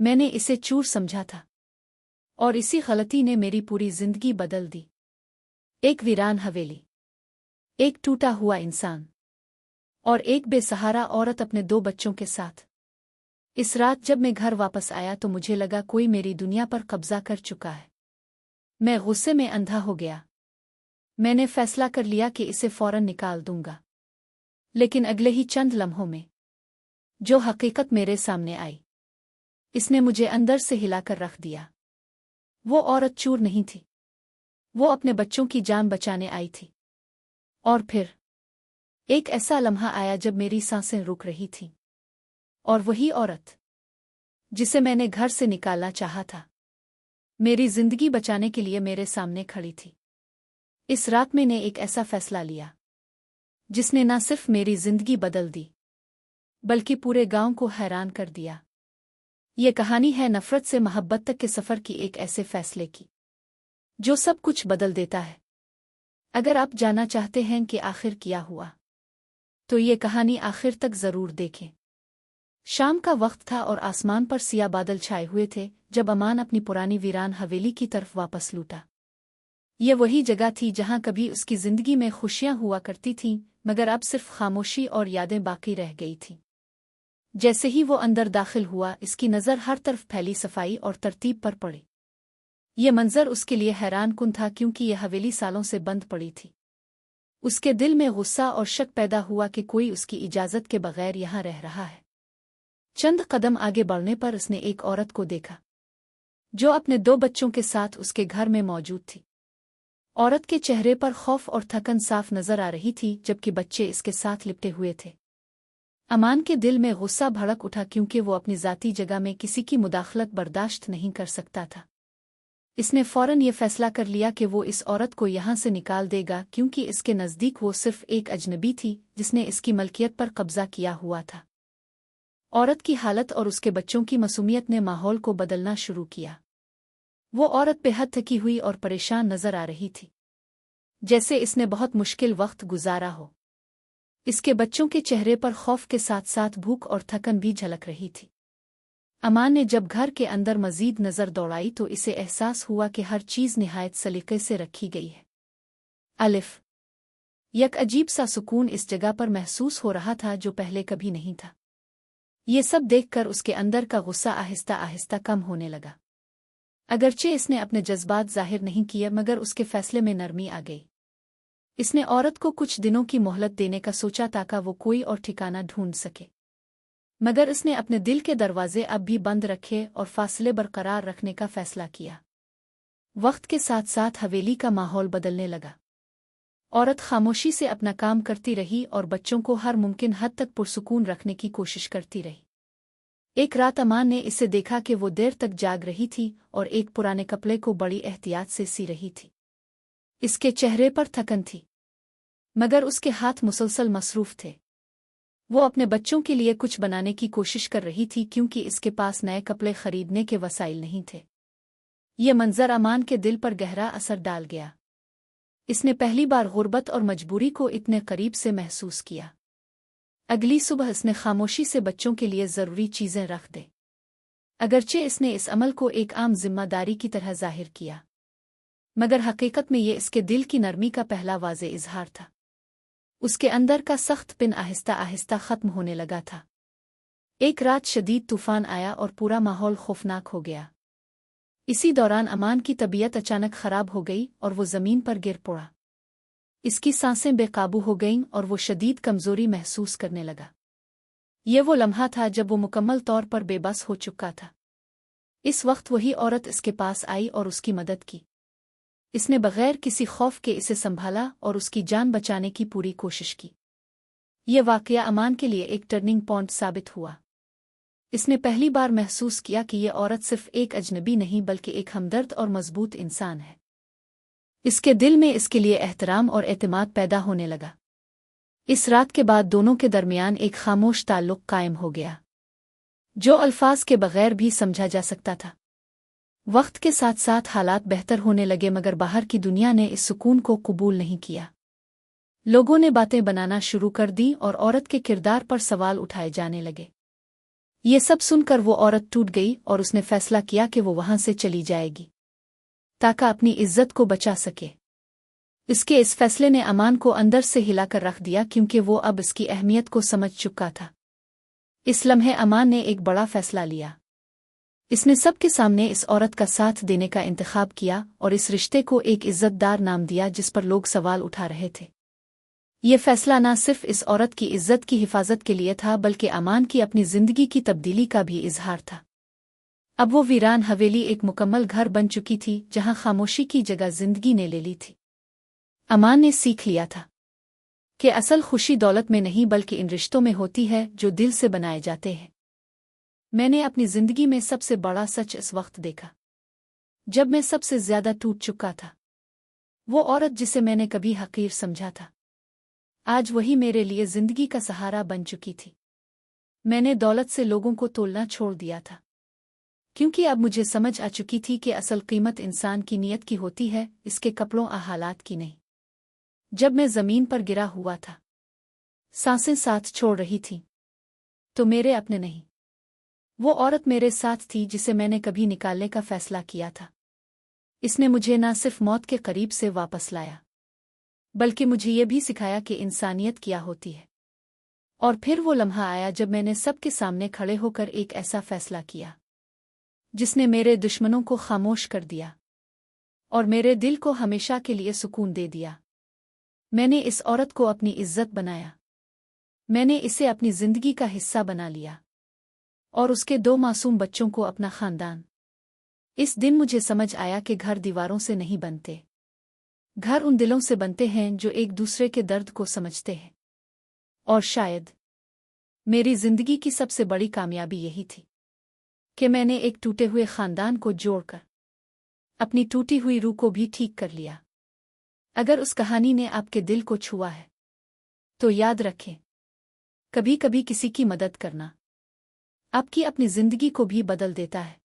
मैंने इसे चूर समझा था और इसी गलती ने मेरी पूरी जिंदगी बदल दी। एक वीरान हवेली, एक टूटा हुआ इंसान और एक बेसहारा औरत अपने 2 बच्चों के साथ। इस रात जब मैं घर वापस आया तो मुझे लगा कोई मेरी दुनिया पर कब्जा कर चुका है। मैं गुस्से में अंधा हो गया। मैंने फैसला कर लिया कि इसे फौरन निकाल दूंगा। लेकिन अगले ही चंद लम्हों में जो हकीकत मेरे सामने आई, इसने मुझे अंदर से हिलाकर रख दिया। वो औरत चूर नहीं थी, वो अपने बच्चों की जान बचाने आई थी। और फिर एक ऐसा लम्हा आया जब मेरी सांसें रुक रही थीं, और वही औरत जिसे मैंने घर से निकालना चाहा था, मेरी जिंदगी बचाने के लिए मेरे सामने खड़ी थी। इस रात मैंने एक ऐसा फैसला लिया जिसने न सिर्फ मेरी जिंदगी बदल दी, बल्कि पूरे गांव को हैरान कर दिया। ये कहानी है नफरत से मोहब्बत तक के सफर की, एक ऐसे फैसले की जो सब कुछ बदल देता है। अगर आप जानना चाहते हैं कि आखिर क्या हुआ, तो ये कहानी आखिर तक जरूर देखें। शाम का वक्त था और आसमान पर सिया बादल छाए हुए थे जब अमान अपनी पुरानी वीरान हवेली की तरफ वापस लौटा। ये वही जगह थी जहां कभी उसकी जिंदगी में खुशियां हुआ करती थीं, मगर अब सिर्फ खामोशी और यादें बाकी रह गई थीं। जैसे ही वो अंदर दाखिल हुआ, इसकी नज़र हर तरफ फैली सफाई और तरतीब पर पड़ी। ये मंजर उसके लिए हैरानकुन था क्योंकि यह हवेली सालों से बंद पड़ी थी। उसके दिल में गुस्सा और शक पैदा हुआ कि कोई उसकी इजाज़त के बगैर यहाँ रह रहा है। चंद कदम आगे बढ़ने पर उसने एक औरत को देखा जो अपने 2 बच्चों के साथ उसके घर में मौजूद थी। औरत के चेहरे पर खौफ और थकन साफ नजर आ रही थी, जबकि बच्चे इसके साथ लिपटे हुए थे। अमान के दिल में गुस्सा भड़क उठा क्योंकि वो अपनी ज़ाती जगह में किसी की मुदाखलत बर्दाश्त नहीं कर सकता था। इसने फौरन ये फैसला कर लिया कि वो इस औरत को यहाँ से निकाल देगा, क्योंकि इसके नज़दीक वो सिर्फ एक अजनबी थी जिसने इसकी मलकियत पर कब्जा किया हुआ था। औरत की हालत और उसके बच्चों की मासूमियत ने माहौल को बदलना शुरू किया। वो औरत बेहद थकी हुई और परेशान नजर आ रही थी, जैसे इसने बहुत मुश्किल वक्त गुजारा हो। इसके बच्चों के चेहरे पर खौफ के साथ साथ भूख और थकन भी झलक रही थी। अमान ने जब घर के अंदर मजीद नज़र दौड़ाई तो इसे एहसास हुआ कि हर चीज़ निहायत सलीके से रखी गई है। अलिफ एक अजीब सा सुकून इस जगह पर महसूस हो रहा था जो पहले कभी नहीं था। ये सब देखकर उसके अंदर का गुस्सा आहिस्ता आहिस्ता कम होने लगा। अगरचे इसने अपने जज्बात जाहिर नहीं किए, मगर उसके फैसले में नरमी आ गई। इसने औरत को कुछ दिनों की मोहलत देने का सोचा ताकि वो कोई और ठिकाना ढूंढ सके, मगर उसने अपने दिल के दरवाजे अब भी बंद रखे और फासले बरकरार रखने का फैसला किया। वक्त के साथ साथ हवेली का माहौल बदलने लगा। औरत खामोशी से अपना काम करती रही और बच्चों को हर मुमकिन हद तक पुरसुकून रखने की कोशिश करती रही। एक रात अमान ने इसे देखा कि वो देर तक जाग रही थी और एक पुराने कपड़े को बड़ी एहतियात से सी रही थी। इसके चेहरे पर थकन थी, मगर उसके हाथ मुसलसल मसरूफ थे। वो अपने बच्चों के लिए कुछ बनाने की कोशिश कर रही थी क्योंकि इसके पास नए कपड़े खरीदने के वसाइल नहीं थे। ये मंजर अमान के दिल पर गहरा असर डाल गया। इसने पहली बार गुर्बत और मजबूरी को इतने करीब से महसूस किया। अगली सुबह इसने खामोशी से बच्चों के लिए ज़रूरी चीज़ें रख दे। अगरचे इसने इस अमल को एक आम जिम्मेदारी की तरह जाहिर किया, मगर हकीकत में ये इसके दिल की नरमी का पहला वाज़े इजहार था। उसके अंदर का सख्त पिन आहिस्ता आहिस्ता ख़त्म होने लगा था। एक रात शदीद तूफान आया और पूरा माहौल खौफनाक हो गया। इसी दौरान अमान की तबीयत अचानक खराब हो गई और वो ज़मीन पर गिर पड़ा। इसकी सांसें बेकाबू हो गईं और वो शदीद कमज़ोरी महसूस करने लगा। ये वो लम्हा था जब वो मुकम्मल तौर पर बेबस हो चुका था। इस वक्त वही औरत इसके पास आई और उसकी मदद की। इसने बगैर किसी खौफ के इसे संभाला और उसकी जान बचाने की पूरी कोशिश की। ये वाक़या अमान के लिए एक टर्निंग पॉइंट साबित हुआ। इसने पहली बार महसूस किया कि ये औरत सिर्फ एक अजनबी नहीं बल्कि एक हमदर्द और मजबूत इंसान है। इसके दिल में इसके लिए एहतराम और एतमाद पैदा होने लगा। इस रात के बाद दोनों के दरमियान एक खामोश ताल्लुक कायम हो गया, जो अल्फाज के बगैर भी समझा जा सकता था। वक्त के साथ साथ हालात बेहतर होने लगे, मगर बाहर की दुनिया ने इस सुकून को कबूल नहीं किया। लोगों ने बातें बनाना शुरू कर दी और औरत के किरदार पर सवाल उठाए जाने लगे। ये सब सुनकर वो औरत टूट गई और उसने फैसला किया कि वो वहां से चली जाएगी ताकि अपनी इज्जत को बचा सके। इसके इस फैसले ने अमान को अंदर से हिलाकर रख दिया क्योंकि वो अब इसकी अहमियत को समझ चुका था। इस लम्हे अमान ने एक बड़ा फैसला लिया। इसने सबके सामने इस औरत का साथ देने का इंतखाब किया और इस रिश्ते को एक इज्जतदार नाम दिया जिस पर लोग सवाल उठा रहे थे। ये फैसला न सिर्फ इस औरत की इज्जत की हिफाजत के लिए था बल्कि अमान की अपनी जिंदगी की तब्दीली का भी इजहार था। अब वो वीरान हवेली एक मुकम्मल घर बन चुकी थी जहां खामोशी की जगह जिंदगी ने ले ली थी। अमान ने सीख लिया था कि असल खुशी दौलत में नहीं बल्कि इन रिश्तों में होती है जो दिल से बनाए जाते हैं। मैंने अपनी जिंदगी में सबसे बड़ा सच इस वक्त देखा जब मैं सबसे ज्यादा टूट चुका था। वो औरत जिसे मैंने कभी हकीर समझा था आज वही मेरे लिए जिंदगी का सहारा बन चुकी थी। मैंने दौलत से लोगों को तोलना छोड़ दिया था क्योंकि अब मुझे समझ आ चुकी थी कि असल कीमत इंसान की नीयत की होती है, इसके कपड़ों और हालात की नहीं। जब मैं जमीन पर गिरा हुआ था, सांसें साथ छोड़ रही थीं, तो मेरे अपने नहीं, वो औरत मेरे साथ थी जिसे मैंने कभी निकालने का फैसला किया था। इसने मुझे न सिर्फ मौत के करीब से वापस लाया बल्कि मुझे ये भी सिखाया कि इंसानियत क्या होती है। और फिर वो लम्हा आया जब मैंने सबके सामने खड़े होकर एक ऐसा फैसला किया जिसने मेरे दुश्मनों को खामोश कर दिया और मेरे दिल को हमेशा के लिए सुकून दे दिया। मैंने इस औरत को अपनी इज्जत बनाया, मैंने इसे अपनी जिंदगी का हिस्सा बना लिया और उसके 2 मासूम बच्चों को अपना खानदान। इस दिन मुझे समझ आया कि घर दीवारों से नहीं बनते, घर उन दिलों से बनते हैं जो एक दूसरे के दर्द को समझते हैं। और शायद मेरी जिंदगी की सबसे बड़ी कामयाबी यही थी कि मैंने एक टूटे हुए खानदान को जोड़कर अपनी टूटी हुई रूह को भी ठीक कर लिया। अगर उस कहानी ने आपके दिल को छुआ है तो याद रखें, कभी कभी किसी की मदद करना आपकी अपनी जिंदगी को भी बदल देता है।